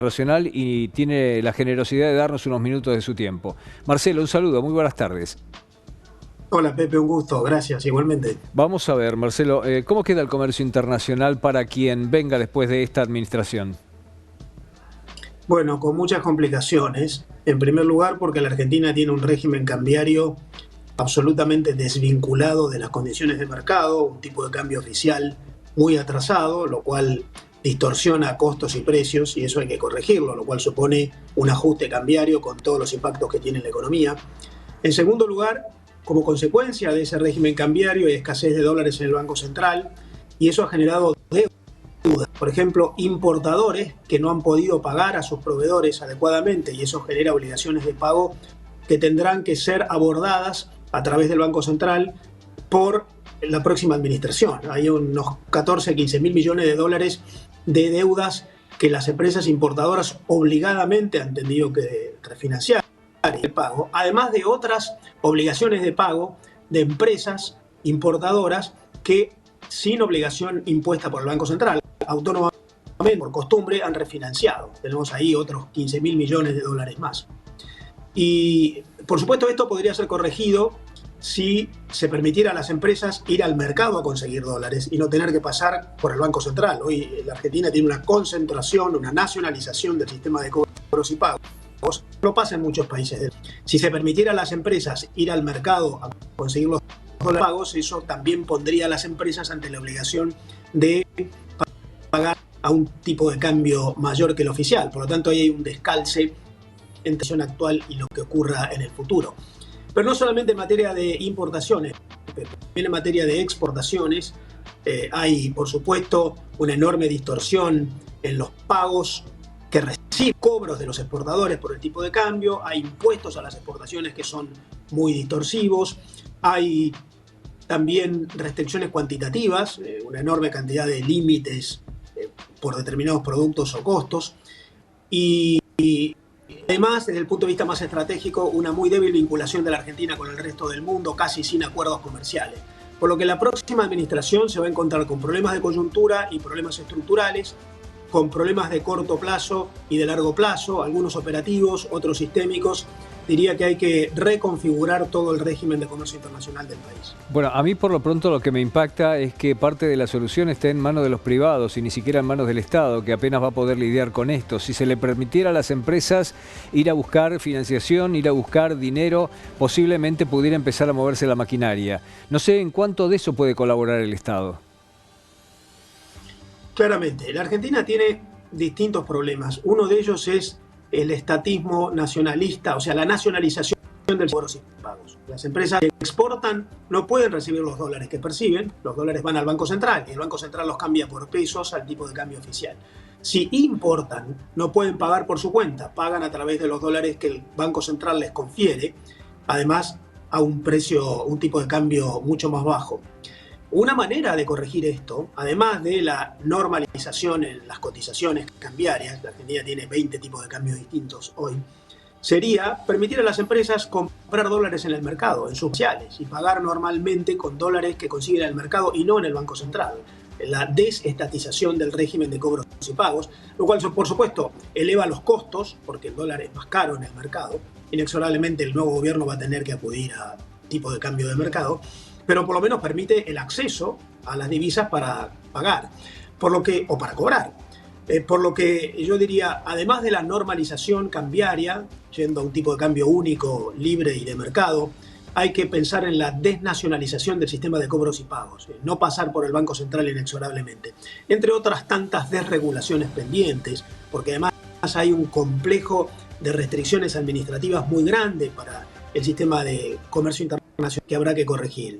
Internacional y tiene la generosidad de darnos unos minutos de su tiempo. Marcelo, un saludo, muy buenas tardes. Hola Pepe, un gusto, gracias, igualmente. Vamos a ver, Marcelo, ¿cómo queda el comercio internacional para quien venga después de esta administración? Bueno, con muchas complicaciones. En primer lugar, porque la Argentina tiene un régimen cambiario absolutamente desvinculado de las condiciones de mercado, un tipo de cambio oficial muy atrasado, lo cual distorsiona costos y precios, y eso hay que corregirlo, lo cual supone un ajuste cambiario con todos los impactos que tiene en la economía. En segundo lugar, como consecuencia de ese régimen cambiario hay escasez de dólares en el Banco Central, y eso ha generado deuda. Por ejemplo, importadores que no han podido pagar a sus proveedores adecuadamente, y eso genera obligaciones de pago que tendrán que ser abordadas a través del Banco Central por la próxima administración. Hay unos 14, 15 mil millones de dólares de deudas que las empresas importadoras obligadamente han tenido que refinanciar el pago, además de otras obligaciones de pago de empresas importadoras que, sin obligación impuesta por el Banco Central, autónomamente, por costumbre, han refinanciado. Tenemos ahí otros 15 mil millones de dólares más. Y, por supuesto, esto podría ser corregido si se permitiera a las empresas ir al mercado a conseguir dólares y no tener que pasar por el Banco Central. Hoy la Argentina tiene una concentración, una nacionalización del sistema de cobros y pagos. No pasa en muchos países. Si se permitiera a las empresas ir al mercado a conseguir los dólares pagos, eso también pondría a las empresas ante la obligación de pagar a un tipo de cambio mayor que el oficial. Por lo tanto, ahí hay un descalce entre la situación actual y lo que ocurra en el futuro. Pero no solamente en materia de importaciones, también en materia de exportaciones hay, por supuesto, una enorme distorsión en los pagos que reciben cobros de los exportadores por el tipo de cambio, hay impuestos a las exportaciones que son muy distorsivos, hay también restricciones cuantitativas, una enorme cantidad de límites por determinados productos o costos, y además, desde el punto de vista más estratégico, una muy débil vinculación de la Argentina con el resto del mundo, casi sin acuerdos comerciales. Por lo que la próxima administración se va a encontrar con problemas de coyuntura y problemas estructurales, con problemas de corto plazo y de largo plazo, algunos operativos, otros sistémicos. Diría que hay que reconfigurar todo el régimen de comercio internacional del país. Bueno, a mí por lo pronto lo que me impacta es que parte de la solución está en manos de los privados y ni siquiera en manos del Estado, que apenas va a poder lidiar con esto. Si se le permitiera a las empresas ir a buscar financiación, ir a buscar dinero, posiblemente pudiera empezar a moverse la maquinaria. No sé en cuánto de eso puede colaborar el Estado. Claramente, la Argentina tiene distintos problemas. Uno de ellos es el estatismo nacionalista, o sea, la nacionalización del cobros y pagos. Las empresas que exportan no pueden recibir los dólares que perciben, los dólares van al Banco Central y el Banco Central los cambia por pesos al tipo de cambio oficial. Si importan, no pueden pagar por su cuenta, pagan a través de los dólares que el Banco Central les confiere, además a un precio, un tipo de cambio mucho más bajo. Una manera de corregir esto, además de la normalización en las cotizaciones cambiarias, la Argentina tiene 20 tipos de cambios distintos hoy, sería permitir a las empresas comprar dólares en el mercado, en sus sociales, y pagar normalmente con dólares que consiguen en el mercado y no en el Banco Central. La desestatización del régimen de cobros y pagos, lo cual, por supuesto, eleva los costos, porque el dólar es más caro en el mercado. Inexorablemente el nuevo gobierno va a tener que acudir a tipo de cambio de mercado, pero por lo menos permite el acceso a las divisas para pagar, o para cobrar. Por lo que yo diría, además de la normalización cambiaria, yendo a un tipo de cambio único, libre y de mercado, hay que pensar en la desnacionalización del sistema de cobros y pagos, no pasar por el Banco Central inexorablemente, entre otras tantas desregulaciones pendientes, porque además hay un complejo de restricciones administrativas muy grande para el sistema de comercio internacional que habrá que corregir.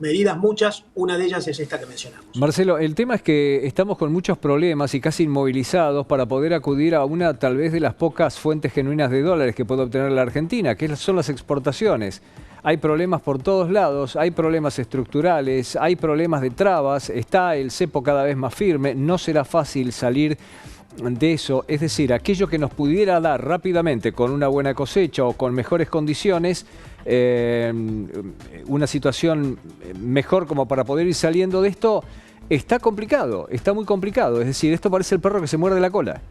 Medidas muchas, una de ellas es esta que mencionamos. Marcelo, el tema es que estamos con muchos problemas y casi inmovilizados para poder acudir a una tal vez de las pocas fuentes genuinas de dólares que puede obtener la Argentina, que son las exportaciones. Hay problemas por todos lados, hay problemas estructurales, hay problemas de trabas, está el cepo cada vez más firme, no será fácil salir de eso, es decir, aquello que nos pudiera dar rápidamente con una buena cosecha o con mejores condiciones, una situación mejor como para poder ir saliendo de esto, está complicado, está muy complicado, es decir, esto parece el perro que se muerde la cola.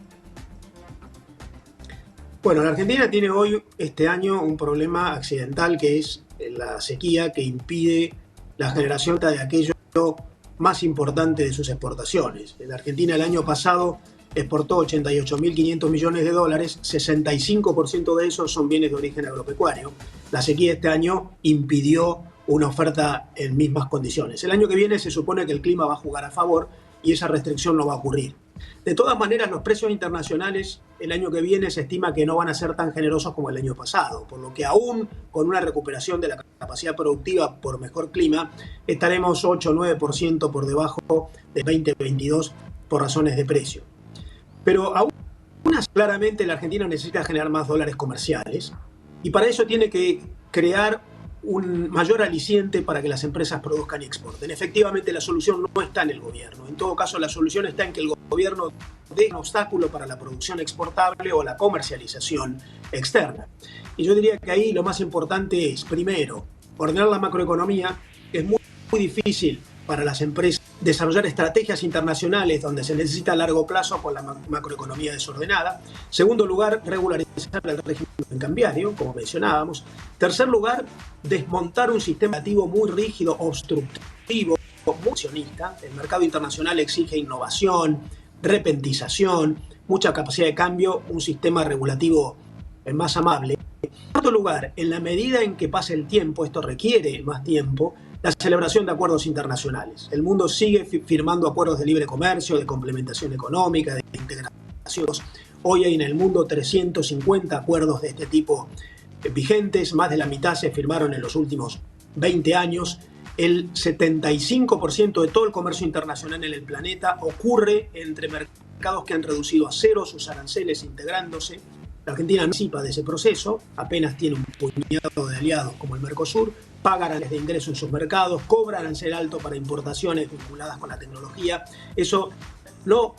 Bueno, la Argentina tiene hoy, este año, un problema accidental que es la sequía que impide la generación de aquello más importante de sus exportaciones. La Argentina el año pasado exportó 88.500 millones de dólares, 65% de esos son bienes de origen agropecuario. La sequía este año impidió una oferta en mismas condiciones. El año que viene se supone que el clima va a jugar a favor y esa restricción no va a ocurrir. De todas maneras, los precios internacionales el año que viene se estima que no van a ser tan generosos como el año pasado, por lo que aún con una recuperación de la capacidad productiva por mejor clima, estaremos 8 o 9% por debajo de 2022 por razones de precio. Pero aún claramente la Argentina necesita generar más dólares comerciales y para eso tiene que crear un mayor aliciente para que las empresas produzcan y exporten. Efectivamente, la solución no está en el gobierno. En todo caso, la solución está en que el gobierno dé un obstáculo para la producción exportable o la comercialización externa. Y yo diría que ahí lo más importante es, primero, ordenar la macroeconomía. Es muy difícil para las empresas desarrollar estrategias internacionales donde se necesita a largo plazo con la macroeconomía desordenada. Segundo lugar, regularizar el régimen cambiario, como mencionábamos. Tercer lugar, desmontar un sistema legislativo muy rígido, obstructivo, muy accionista. El mercado internacional exige innovación, repentización, mucha capacidad de cambio, un sistema regulativo más amable. En cuarto lugar, en la medida en que pase el tiempo, esto requiere más tiempo, la celebración de acuerdos internacionales. El mundo sigue firmando acuerdos de libre comercio, de complementación económica, de integración. Hoy hay en el mundo 350 acuerdos de este tipo vigentes, más de la mitad se firmaron en los últimos 20 años. El 75% de todo el comercio internacional en el planeta ocurre entre mercados que han reducido a cero sus aranceles integrándose. La Argentina no participa de ese proceso, apenas tiene un puñado de aliados como el Mercosur, paga aranceles de ingreso en sus mercados, cobra arancel alto para importaciones vinculadas con la tecnología. Eso no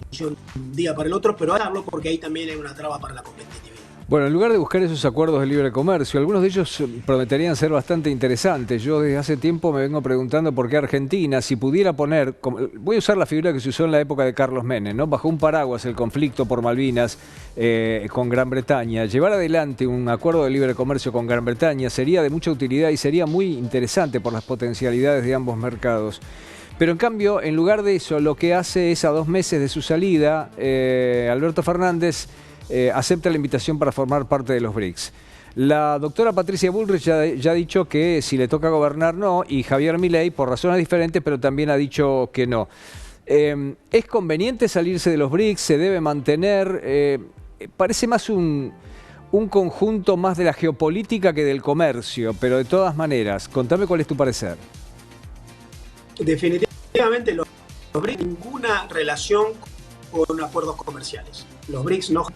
funciona de un día para el otro, pero hacerlo porque ahí también hay una traba para la competitividad. Bueno, en lugar de buscar esos acuerdos de libre comercio, algunos de ellos prometerían ser bastante interesantes. Yo desde hace tiempo me vengo preguntando por qué Argentina, si pudiera poner, voy a usar la figura que se usó en la época de Carlos Menem, ¿no? Bajo un paraguas el conflicto por Malvinas con Gran Bretaña, llevar adelante un acuerdo de libre comercio con Gran Bretaña sería de mucha utilidad y sería muy interesante por las potencialidades de ambos mercados. Pero en cambio, en lugar de eso, lo que hace es a 2 meses de su salida, Alberto Fernández acepta la invitación para formar parte de los BRICS. La doctora Patricia Bullrich ya ha dicho que si le toca gobernar no, y Javier Milei por razones diferentes, pero también ha dicho que no. ¿Es conveniente salirse de los BRICS? ¿Se debe mantener? Parece más un conjunto más de la geopolítica que del comercio, pero de todas maneras, contame cuál es tu parecer. Definitivamente los BRICS ninguna relación con acuerdos comerciales. Los BRICS no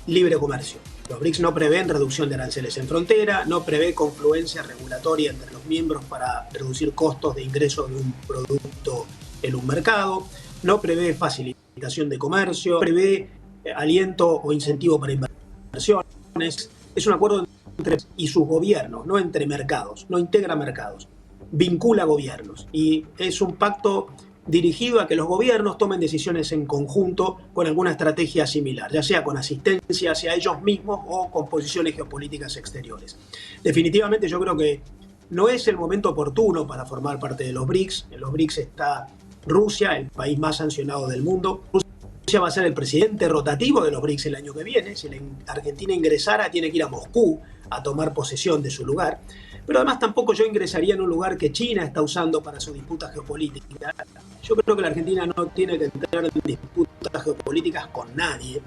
libre comercio. Los BRICS no prevén reducción de aranceles en frontera, no prevé confluencia regulatoria entre los miembros para reducir costos de ingreso de un producto en un mercado, no prevé facilitación de comercio, no prevé aliento o incentivo para inversiones. Es un acuerdo entre y sus gobiernos, no entre mercados, no integra mercados, vincula gobiernos y es un pacto dirigido a que los gobiernos tomen decisiones en conjunto con alguna estrategia similar, ya sea con asistencia hacia ellos mismos o con posiciones geopolíticas exteriores. Definitivamente yo creo que no es el momento oportuno para formar parte de los BRICS. En los BRICS está Rusia, el país más sancionado del mundo. Rusia va a ser el presidente rotativo de los BRICS el año que viene. Si la Argentina ingresara, tiene que ir a Moscú a tomar posesión de su lugar. Pero además tampoco yo ingresaría en un lugar que China está usando para su disputa geopolítica. Yo creo que la Argentina no tiene que entrar en disputas geopolíticas con nadie.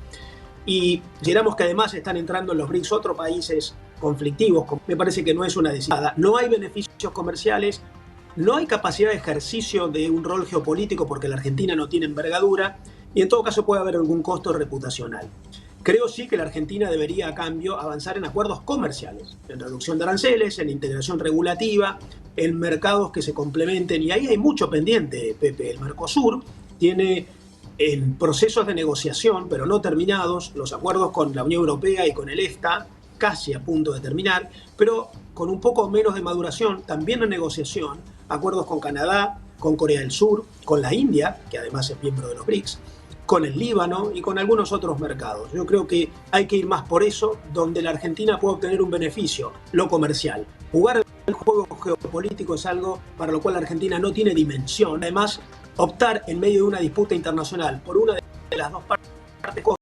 Y consideramos que además están entrando en los BRICS otros países conflictivos. Me parece que no es una decisión. No hay beneficios comerciales, no hay capacidad de ejercicio de un rol geopolítico porque la Argentina no tiene envergadura y en todo caso puede haber algún costo reputacional. Creo sí que la Argentina debería, a cambio, avanzar en acuerdos comerciales, en reducción de aranceles, en integración regulativa, en mercados que se complementen. Y ahí hay mucho pendiente, Pepe. El Mercosur tiene en procesos de negociación, pero no terminados, los acuerdos con la Unión Europea y con el EFTA, casi a punto de terminar, pero con un poco menos de maduración, también en negociación, acuerdos con Canadá, con Corea del Sur, con la India, que además es miembro de los BRICS, con el Líbano y con algunos otros mercados. Yo creo que hay que ir más por eso, donde la Argentina puede obtener un beneficio, lo comercial. Jugar el juego geopolítico es algo para lo cual la Argentina no tiene dimensión. Además, optar en medio de una disputa internacional por una de las dos partes